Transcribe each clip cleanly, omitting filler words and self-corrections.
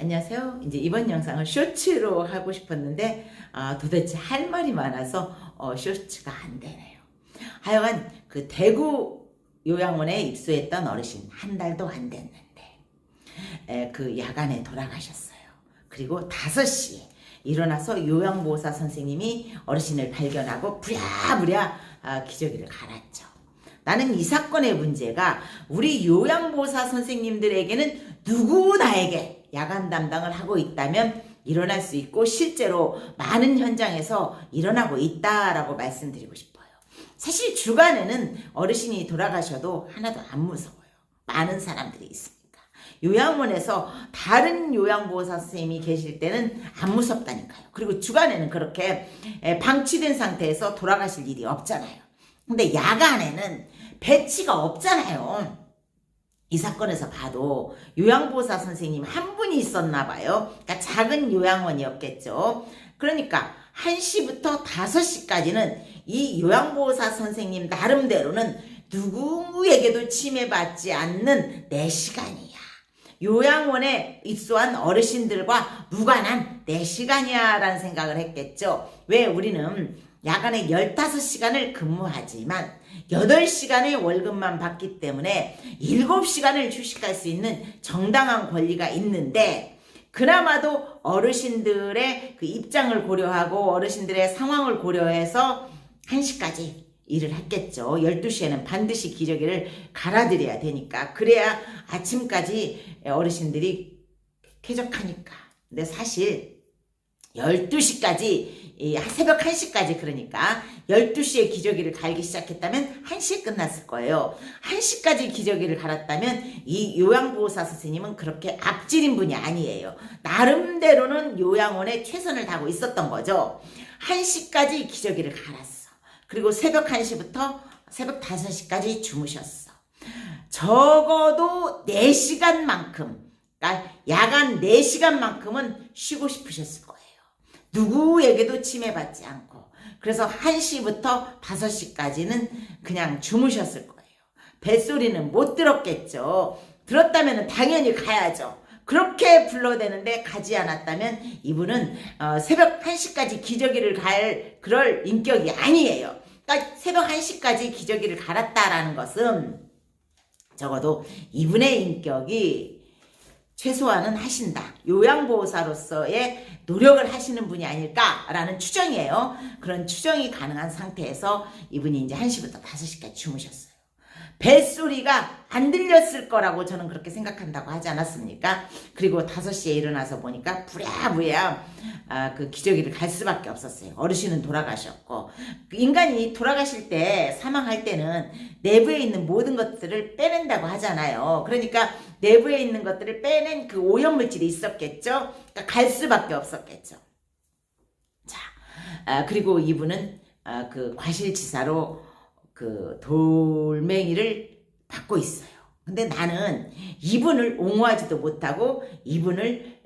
안녕하세요. 이제 이번 영상을 쇼츠로 하고 싶었는데 도대체 할 말이 많아서 쇼츠가 안 되네요. 하여간 그 대구 요양원에 입소했던 어르신 한 달도 안 됐는데 그 야간에 돌아가셨어요. 그리고 5시에 일어나서 요양보호사 선생님이 어르신을 발견하고 부랴부랴 기저귀를 갈았죠. 나는 이 사건의 문제가 우리 요양보호사 선생님들에게는 누구나에게 야간 담당을 하고 있다면 일어날 수 있고 실제로 많은 현장에서 일어나고 있다라고 말씀드리고 싶어요. 사실 주간에는 어르신이 돌아가셔도 하나도 안 무서워요. 많은 사람들이 있으니까. 요양원에서 다른 요양보호사 선생님이 계실 때는 안 무섭다니까요. 그리고 주간에는 그렇게 방치된 상태에서 돌아가실 일이 없잖아요. 근데 야간에는 배치가 없잖아요. 이 사건에서 봐도 요양보호사 선생님 한 분이 있었나 봐요. 그러니까 작은 요양원이었겠죠. 그러니까 1시부터 5시까지는 이 요양보호사 선생님 나름대로는 누구에게도 침해받지 않는 내 시간이야. 요양원에 입소한 어르신들과 무관한 내 시간이야 라는 생각을 했겠죠. 왜 우리는 야간에 15시간을 근무하지만 8시간의 월급만 받기 때문에 7시간을 휴식할 수 있는 정당한 권리가 있는데 그나마도 어르신들의 그 입장을 고려하고 어르신들의 상황을 고려해서 1시까지 일을 했겠죠. 12시에는 반드시 기저귀를 갈아드려야 되니까. 그래야 아침까지 어르신들이 쾌적하니까. 근데 사실 12시까지 새벽 1시까지 그러니까 12시에 기저귀를 갈기 시작했다면 1시에 끝났을 거예요. 1시까지 기저귀를 갈았다면 이 요양보호사 선생님은 그렇게 앞질인 분이 아니에요. 나름대로는 요양원에 최선을 다하고 있었던 거죠. 1시까지 기저귀를 갈았어. 그리고 새벽 1시부터 새벽 5시까지 주무셨어. 적어도 4시간만큼 그러니까 야간 4시간만큼은 쉬고 싶으셨을 거예요. 누구에게도 침해받지 않고. 그래서 1시부터 5시까지는 그냥 주무셨을 거예요. 뱃소리는 못 들었겠죠. 들었다면 당연히 가야죠. 그렇게 불러대는데 가지 않았다면 이분은 새벽 1시까지 기저귀를 갈 그럴 인격이 아니에요. 그러니까 새벽 1시까지 기저귀를 갈았다라는 것은 적어도 이분의 인격이 최소한은 하신다. 요양보호사로서의 노력을 하시는 분이 아닐까라는 추정이에요. 그런 추정이 가능한 상태에서 이분이 이제 1시부터 5시까지 주무셨어요. 뱃소리가 안 들렸을 거라고 저는 그렇게 생각한다고 하지 않았습니까? 그리고 5시에 일어나서 보니까 부랴부랴 그 기저귀를 갈 수밖에 없었어요. 어르신은 돌아가셨고 인간이 돌아가실 때 사망할 때는 내부에 있는 모든 것들을 빼낸다고 하잖아요. 그러니까 내부에 있는 것들을 빼낸 그 오염물질이 있었겠죠. 그러니까 갈 수밖에 없었겠죠. 자, 그리고 이분은 그 과실치사로 그 돌멩이를 받고 있어요. 근데 나는 이분을 옹호하지도 못하고 이분을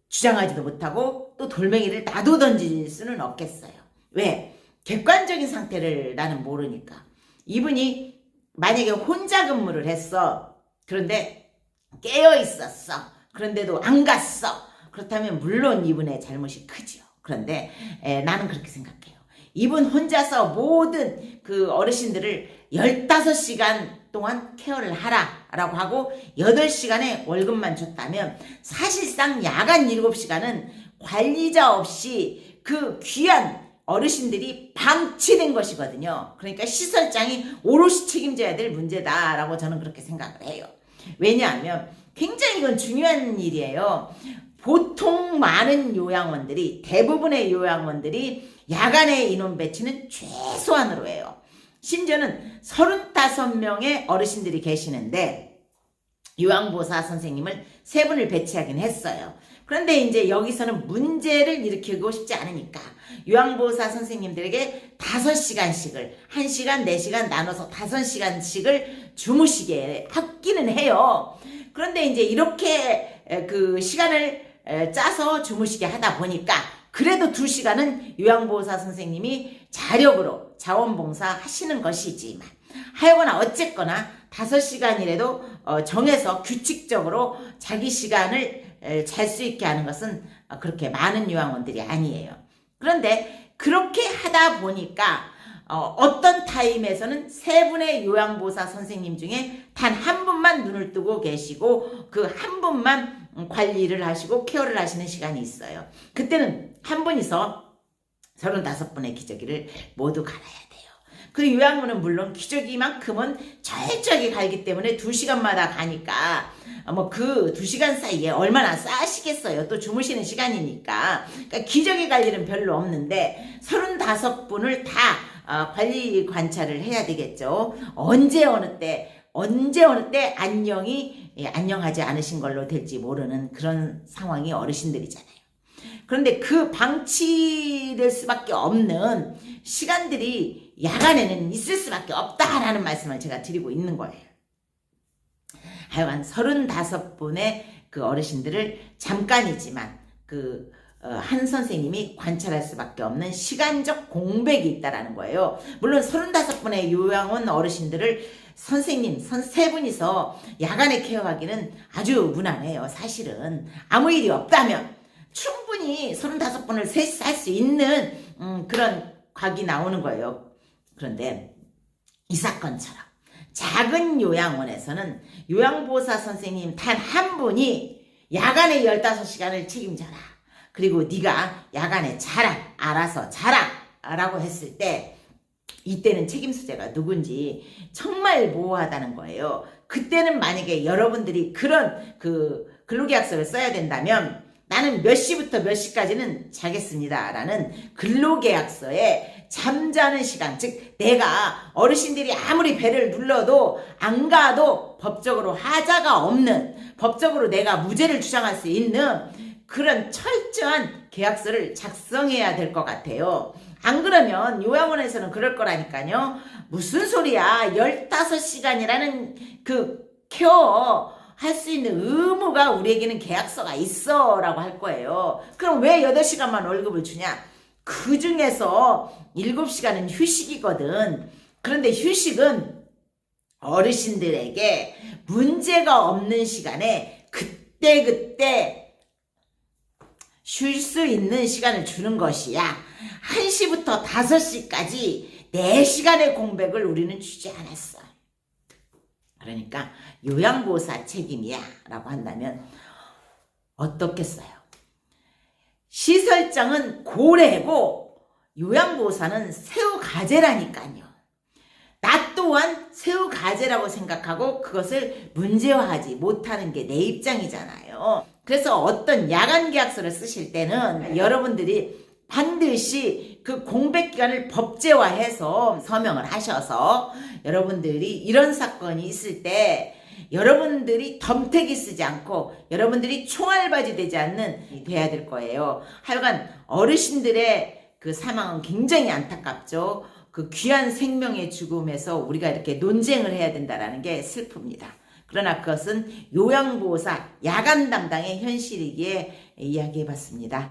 주장하지도 못하고 또 돌멩이를 나도 던질 수는 없겠어요. 왜? 객관적인 상태를 나는 모르니까. 이분이 만약에 혼자 근무를 했어. 그런데 깨어 있었어. 그런데도 안 갔어. 그렇다면 물론 이분의 잘못이 크죠. 그런데 나는 그렇게 생각해요. 이분 혼자서 모든 그 어르신들을 15시간 동안 케어를 하라라고 하고 8시간의 월급만 줬다면 사실상 야간 7시간은 관리자 없이 그 귀한 어르신들이 방치된 것이거든요. 그러니까 시설장이 오롯이 책임져야 될 문제다라고 저는 그렇게 생각을 해요. 왜냐하면 굉장히 이건 중요한 일이에요. 보통 많은 요양원들이 대부분의 요양원들이 야간의 인원 배치는 최소한으로 해요. 심지어는 35명의 어르신들이 계시는데 요양보호사 선생님을 3분을 배치하긴 했어요. 그런데 이제 여기서는 문제를 일으키고 싶지 않으니까 요양보호사 선생님들에게 5시간씩을 1시간, 4시간 나눠서 5시간씩을 주무시게 하기는 해요. 그런데 이제 이렇게 그 시간을 짜서 주무시게 하다 보니까 그래도 2시간은 요양보호사 선생님이 자력으로 자원봉사 하시는 것이지만 하여거나 어쨌거나 5시간이라도 정해서 규칙적으로 자기 시간을 잘 수 있게 하는 것은 그렇게 많은 요양원들이 아니에요. 그런데 그렇게 하다 보니까 어떤 타임에서는 3분의 요양보호사 선생님 중에 단 한 분만 눈을 뜨고 계시고 그 한 분만 관리를 하시고 케어를 하시는 시간이 있어요. 그때는 한 분이서 35분의 기저귀를 모두 갈아야 돼요. 그 요양원은 물론 기저귀만큼은 철저하게 갈기 때문에 2시간마다 가니까 그 2시간 사이에 얼마나 싸시겠어요. 또 주무시는 시간이니까. 그러니까 기저귀 갈 일은 별로 없는데 35분을 다 관리 관찰을 해야 되겠죠. 언제 어느 때 안녕하지 않으신 걸로 될지 모르는 그런 상황이 어르신들이잖아요. 그런데 그 방치될 수밖에 없는 시간들이 야간에는 있을 수밖에 없다라는 말씀을 제가 드리고 있는 거예요. 하여간 35분의 그 어르신들을 잠깐이지만 한 선생님이 관찰할 수밖에 없는 시간적 공백이 있다라는 거예요. 물론 35분의 요양원 어르신들을 선생님 3분이서 야간에 케어하기는 아주 무난해요. 사실은 아무 일이 없다면 충분히 35분을 셋이서 할 수 있는 그런 각이 나오는 거예요. 그런데 이 사건처럼 작은 요양원에서는 요양보호사 선생님 단 한 분이 야간에 15시간을 책임져라. 그리고 네가 야간에 알아서 자라 라고 했을 때 이때는 책임 수재가 누군지 정말 모호하다는 거예요. 그때는 만약에 여러분들이 그런 근로계약서를 써야 된다면 나는 몇 시부터 몇 시까지는 자겠습니다 라는 근로계약서에 잠자는 시간, 즉 내가 어르신들이 아무리 배를 눌러도 안 가도 법적으로 하자가 없는, 법적으로 내가 무죄를 주장할 수 있는 그런 철저한 계약서를 작성해야 될 것 같아요. 안 그러면 요양원에서는 그럴 거라니까요. 무슨 소리야, 15시간이라는 케어 할 수 있는 의무가 우리에게는 계약서가 있어 라고 할 거예요. 그럼 왜 8시간만 월급을 주냐? 그 중에서 7시간은 휴식이거든. 그런데 휴식은 어르신들에게 문제가 없는 시간에 그때 쉴 수 있는 시간을 주는 것이야. 1시부터 5시까지 4시간의 공백을 우리는 주지 않았어. 그러니까 요양보호사 책임이야 라고 한다면 어떻겠어요? 시설장은 고래고 요양보호사는 새우가재라니까요. 나 또한 새우가재라고 생각하고 그것을 문제화하지 못하는 게 내 입장이잖아요. 그래서 어떤 야간 계약서를 쓰실 때는 여러분들이 반드시 그 공백 기간을 법제화해서 서명을 하셔서 여러분들이 이런 사건이 있을 때 여러분들이 덤태기 쓰지 않고 여러분들이 총알바지 되지 않는 돼야 될 거예요. 하여간 어르신들의 그 사망은 굉장히 안타깝죠. 그 귀한 생명의 죽음에서 우리가 이렇게 논쟁을 해야 된다는 게 슬픕니다. 그러나 그것은 요양보호사 야간 담당의 현실이기에 이야기해봤습니다.